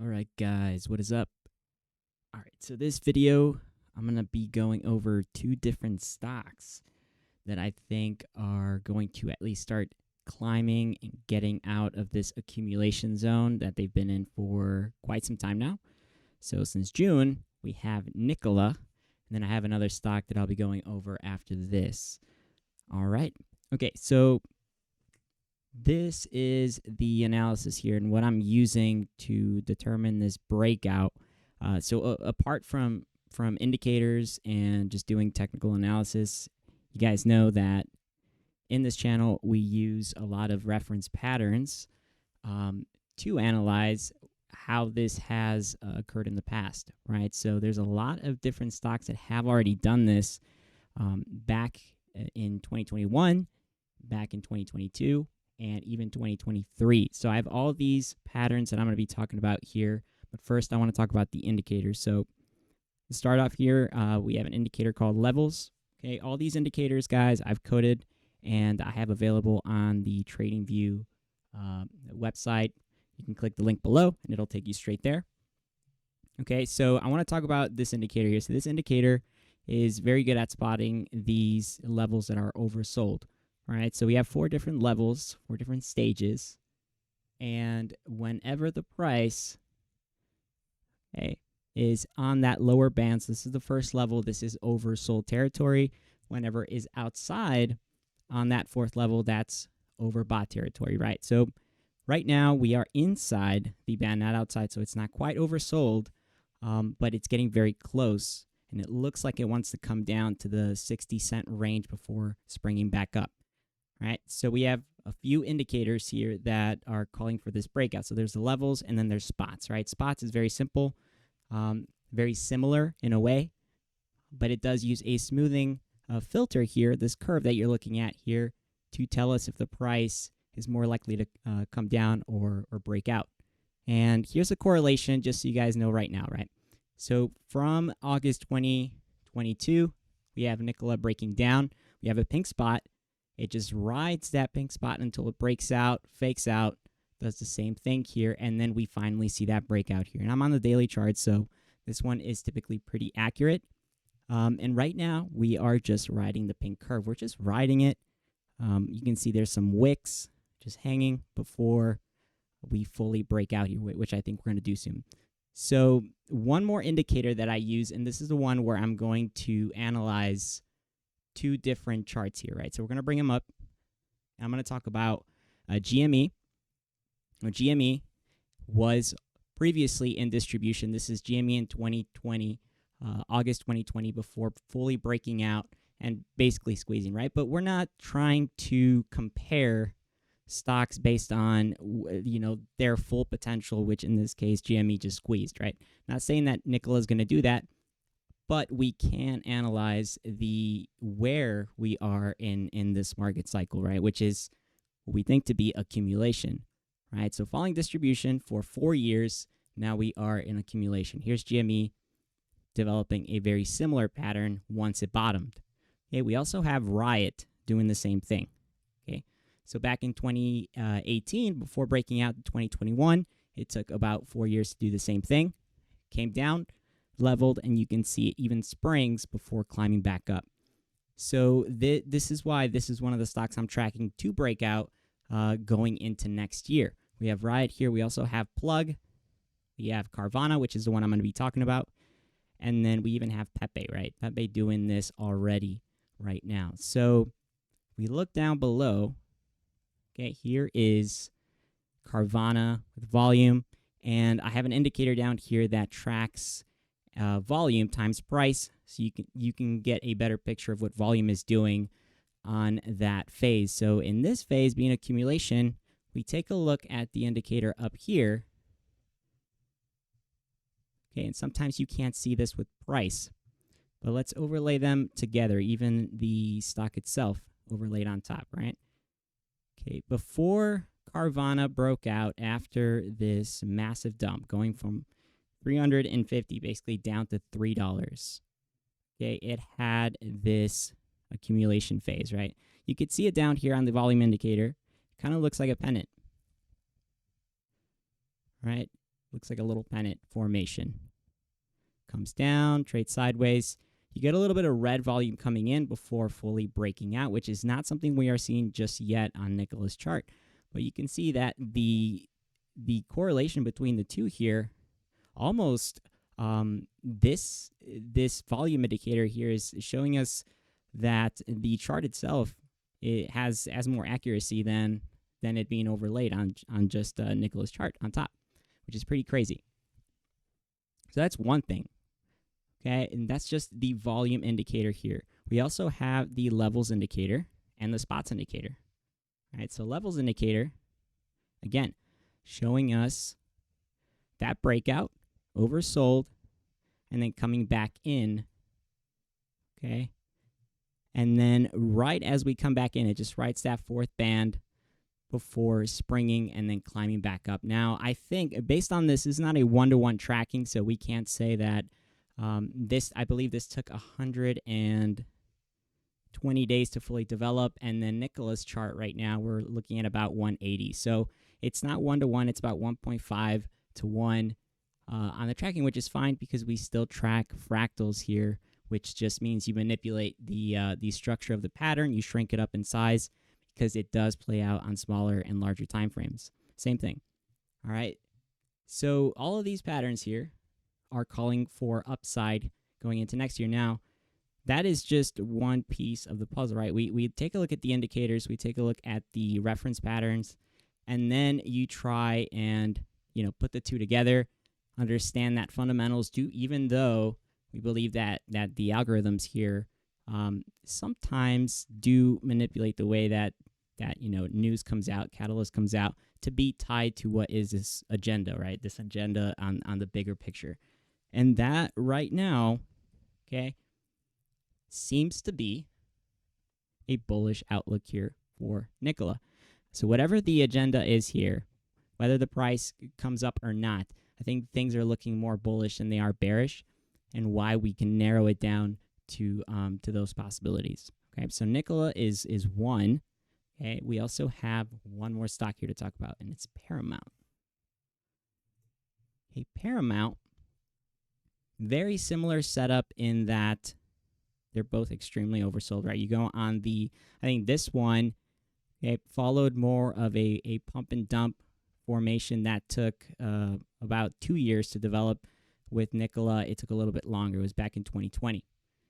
All right, guys, what is up? All right, so this video, I'm going to be going over two different stocks that I think are going to at least start climbing and getting out of this accumulation zone that they've been in for quite some time now. So since June, we have Nikola, and then I have another stock that I'll be going over after this. All right. Okay, so this is the analysis here and what I'm using to determine this breakout. Apart from indicators and just doing technical analysis, you guys know that in this channel we use a lot of reference patterns to analyze how this has occurred in the past, right? So there's a lot of different stocks that have already done this back in 2021, back in 2022, and even 2023. So I have all these patterns that I'm going to be talking about here. But first, I want to talk about the indicators. So to start off here, we have an indicator called levels. Okay, all these indicators, guys, I've coded and I have available on the TradingView website. You can click the link below and it'll take you straight there. Okay, so I want to talk about this indicator here. So this indicator is very good at spotting these levels that are oversold. All right, so we have 4 different levels, 4 different stages, and whenever the price is on that lower band, so this is the first level, this is oversold territory. Whenever it is outside on that 4th level, that's overbought territory, right? So right now we are inside the band, not outside, so it's not quite oversold, but it's getting very close, and it looks like it wants to come down to the 60-cent range before springing back up. Right, so we have a few indicators here that are calling for this breakout. So there's the levels and then there's spots, right? Spots is very simple, very similar in a way, but it does use a smoothing filter here, this curve that you're looking at here, to tell us if the price is more likely to come down or break out. And here's a correlation just so you guys know right now, right? So from August 2022, we have Nikola breaking down. We have a pink spot. It just rides that pink spot until it breaks out, fakes out, does the same thing here, and then we finally see that breakout here. And I'm on the daily chart, so this one is typically pretty accurate. And right now, we are just riding the pink curve. We're just riding it. You can see there's some wicks just hanging before we fully break out here, which I think we're going to do soon. So one more indicator that I use, and this is the one where I'm going to analyze 2 different charts here, right? So we're going to bring them up. I'm going to talk about GME. GME was previously in distribution. This is GME in 2020, August 2020, before fully breaking out and basically squeezing, right? But we're not trying to compare stocks based on their full potential, which in this case GME just squeezed, right? Not saying that Nikola is going to do that, but we can analyze where we are in this market cycle, right? Which is what we think to be accumulation, right? So falling distribution for 4 years, now we are in accumulation. Here's GME developing a very similar pattern once it bottomed. Okay, we also have Riot doing the same thing. Okay, so back in 2018, before breaking out in 2021, it took about 4 years to do the same thing. Came down, leveled, and you can see it even springs before climbing back up. So this is why this is one of the stocks I'm tracking to break out going into next year. We have Riot here. We also have Plug. We have Carvana, which is the one I'm going to be talking about. And then we even have Pepe, right? Pepe doing this already right now. So we look down below. Okay, here is Carvana with volume. And I have an indicator down here that tracks volume times price, so you can get a better picture of what volume is doing on that phase. So in this phase, being accumulation, we take a look at the indicator up here. Okay, and sometimes you can't see this with price, but let's overlay them together, even the stock itself overlaid on top, right? Okay, before Carvana broke out after this massive dump, going from 350 basically down to $3. Okay, it had this accumulation phase, right? You could see it down here on the volume indicator. Kind of looks like a pennant, right? Looks like a little pennant formation. Comes down, trades sideways. You get a little bit of red volume coming in before fully breaking out, which is not something we are seeing just yet on Nicola's chart. But you can see that the correlation between the two here, almost this volume indicator here is showing us that the chart itself, it has more accuracy than it being overlaid on just Nicola's chart on top, which is pretty crazy. So that's one thing. Okay, and that's just the volume indicator here. We also have the levels indicator and the spots indicator. All right, so levels indicator, again, showing us that breakout, oversold, and then coming back in. Okay, and then right as we come back in, it just writes that fourth band before springing and then climbing back up. Now, I think based on this is not a one-to-one tracking, so we can't say that I believe this took 120 days to fully develop, and then Nicola's chart right now, we're looking at about 180. So it's not 1-to-1, it's about 1.5 to 1 on the tracking, which is fine because we still track fractals here, which just means you manipulate the structure of the pattern, you shrink it up in size because it does play out on smaller and larger time frames. Same thing. All right. So all of these patterns here are calling for upside going into next year. Now, that is just one piece of the puzzle, right? We take a look at the indicators, we take a look at the reference patterns, and then you try and put the two together, understand that fundamentals do, even though we believe that the algorithms here sometimes do manipulate the way that news comes out, catalyst comes out, to be tied to what is this agenda, right? This agenda on the bigger picture. And that right now, okay, seems to be a bullish outlook here for Nikola. So whatever the agenda is here, whether the price comes up or not, I think things are looking more bullish than they are bearish, and why we can narrow it down to those possibilities. Okay, so Nikola is one. Okay, we also have one more stock here to talk about, and it's Paramount. Okay, Paramount, very similar setup in that they're both extremely oversold, right? You go on I think this one, okay, followed more of a pump and dump formation that took about 2 years to develop. With Nikola, it took a little bit longer. It was back in 2020.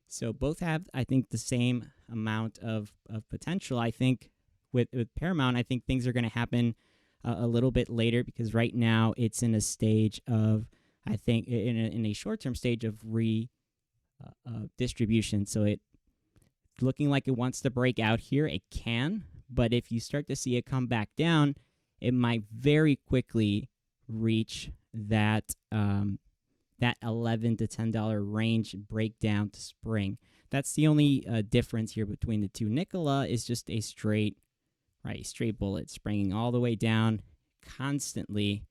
So both have, I think, the same amount of potential. I think with Paramount, I think things are going to happen a little bit later, because right now it's in a stage of, I think, in a short-term stage of distribution. So it looking like it wants to break out here. It can, but if you start to see it come back down, it might very quickly reach that that $11 to $10 range breakdown to spring. That's the only difference here between the two. Nikola is just a straight bullet, springing all the way down constantly,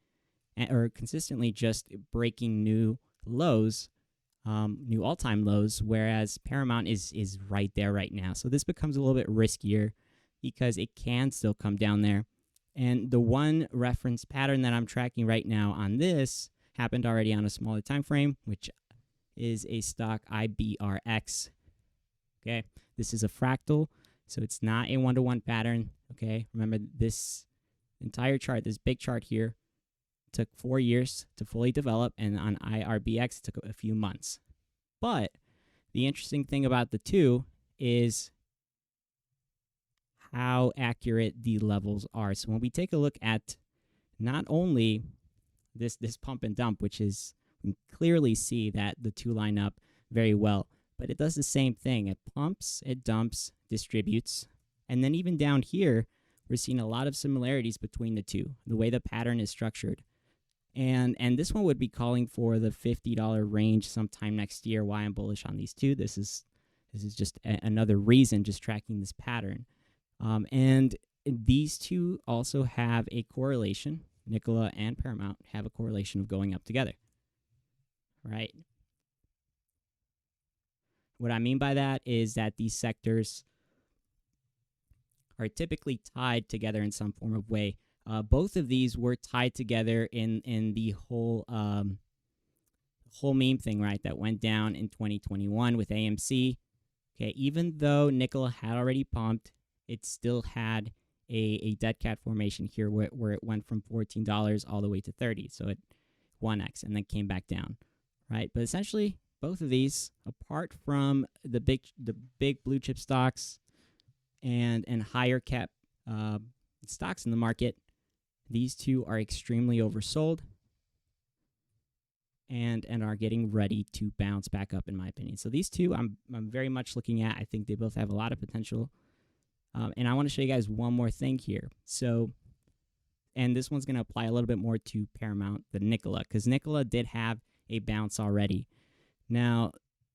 or consistently just breaking new lows, new all-time lows, whereas Paramount is right there right now. So this becomes a little bit riskier because it can still come down there. And the one reference pattern that I'm tracking right now on this happened already on a smaller time frame, which is a stock IBRX. Okay, this is a fractal, so it's not a one-to-one pattern. Okay, remember this entire chart, this big chart here, took 4 years to fully develop, and on IRBX it took a few months. But the interesting thing about the two is how accurate the levels are. So when we take a look at not only this pump and dump, which is, we clearly see that the two line up very well, but it does the same thing. It pumps, it dumps, distributes, and then even down here, we're seeing a lot of similarities between the two, the way the pattern is structured. And this one would be calling for the $50 range sometime next year. Why I'm bullish on these two. This is just another reason, just tracking this pattern. And these two also have a correlation. Nikola and Paramount have a correlation of going up together, right? What I mean by that is that these sectors are typically tied together in some form of way. Both of these were tied together in the whole meme thing, right? That went down in 2021 with AMC. Okay, even though Nikola had already pumped, it still had a dead cat formation here where it went from $14 all the way to 30. So it 1x and then came back down, right? But essentially, both of these, apart from the big blue chip stocks and higher cap stocks in the market, these two are extremely oversold and are getting ready to bounce back up, in my opinion. So these two, I'm very much looking at. I think they both have a lot of potential. And I want to show you guys one more thing here. So, and this one's going to apply a little bit more to Paramount than Nikola, because Nikola did have a bounce already. Now,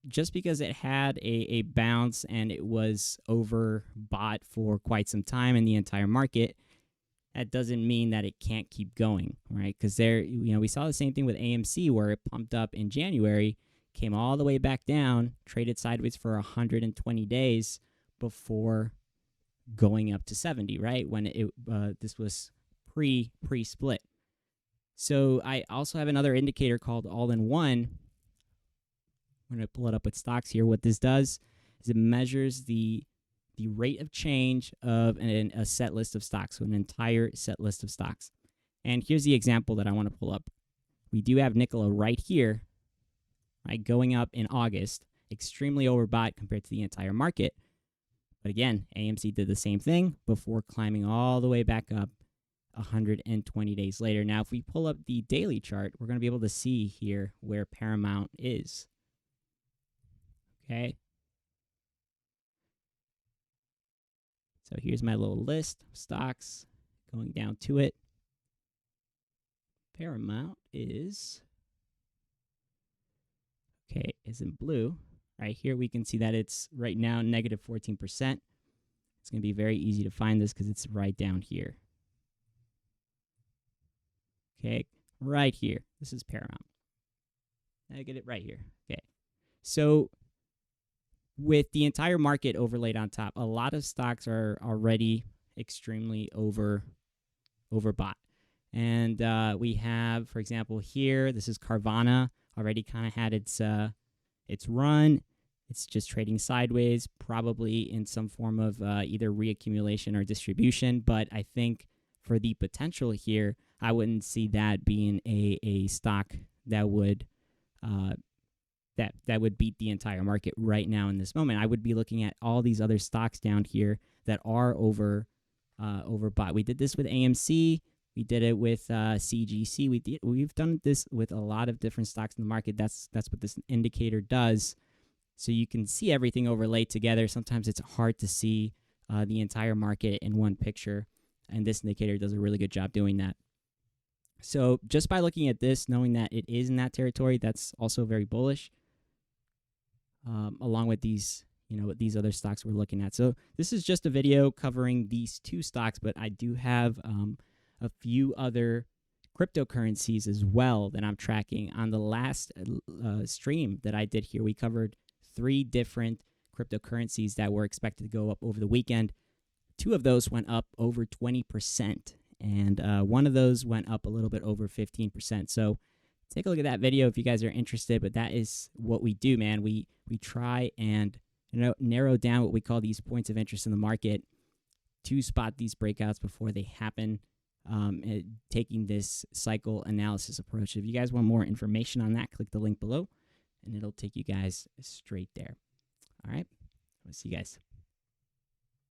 just because it had a bounce and it was overbought for quite some time in the entire market, that doesn't mean that it can't keep going, right? Because there, we saw the same thing with AMC where it pumped up in January, came all the way back down, traded sideways for 120 days before going up to 70, right? When this was pre-split. So I also have another indicator called all-in-one. I'm going to pull it up with stocks here. What this does is it measures the rate of change of a set list of stocks, so an entire set list of stocks. And here's the example that I want to pull up. We do have Nikola right here, right, going up in August, extremely overbought compared to the entire market. But again, AMC did the same thing before climbing all the way back up 120 days later. Now, if we pull up the daily chart, we're going to be able to see here where Paramount is. Okay. So here's my little list of stocks going down to it. Paramount is in blue. Right here, we can see that it's right now negative 14%. It's going to be very easy to find this because it's right down here. Okay, right here. This is Paramount. I get it right here. Okay. So with the entire market overlaid on top, a lot of stocks are already extremely overbought. And we have, for example, here, this is Carvana, already kind of had its run. It's just trading sideways, probably in some form of either reaccumulation or distribution. But I think for the potential here, I wouldn't see that being a stock that would that would beat the entire market right now in this moment. I would be looking at all these other stocks down here that are overbought. We did this with AMC. We did it with CGC. We've done this with a lot of different stocks in the market. That's what this indicator does. So you can see everything overlaid together. Sometimes it's hard to see the entire market in one picture, and this indicator does a really good job doing that. So just by looking at this, knowing that it is in that territory, that's also very bullish. Along with these, these other stocks we're looking at. So this is just a video covering these two stocks, but I do have a few other cryptocurrencies as well that I'm tracking. On the last stream that I did here, we covered 3 different cryptocurrencies that were expected to go up over the weekend. 2 of those went up over 20%, and one of those went up a little bit over 15%. So take a look at that video if you guys are interested, but that is what we do, man. We try and narrow down what we call these points of interest in the market to spot these breakouts before they happen, taking this cycle analysis approach. If you guys want more information on that, click the link below, and it'll take you guys straight there. All right, I'll see you guys.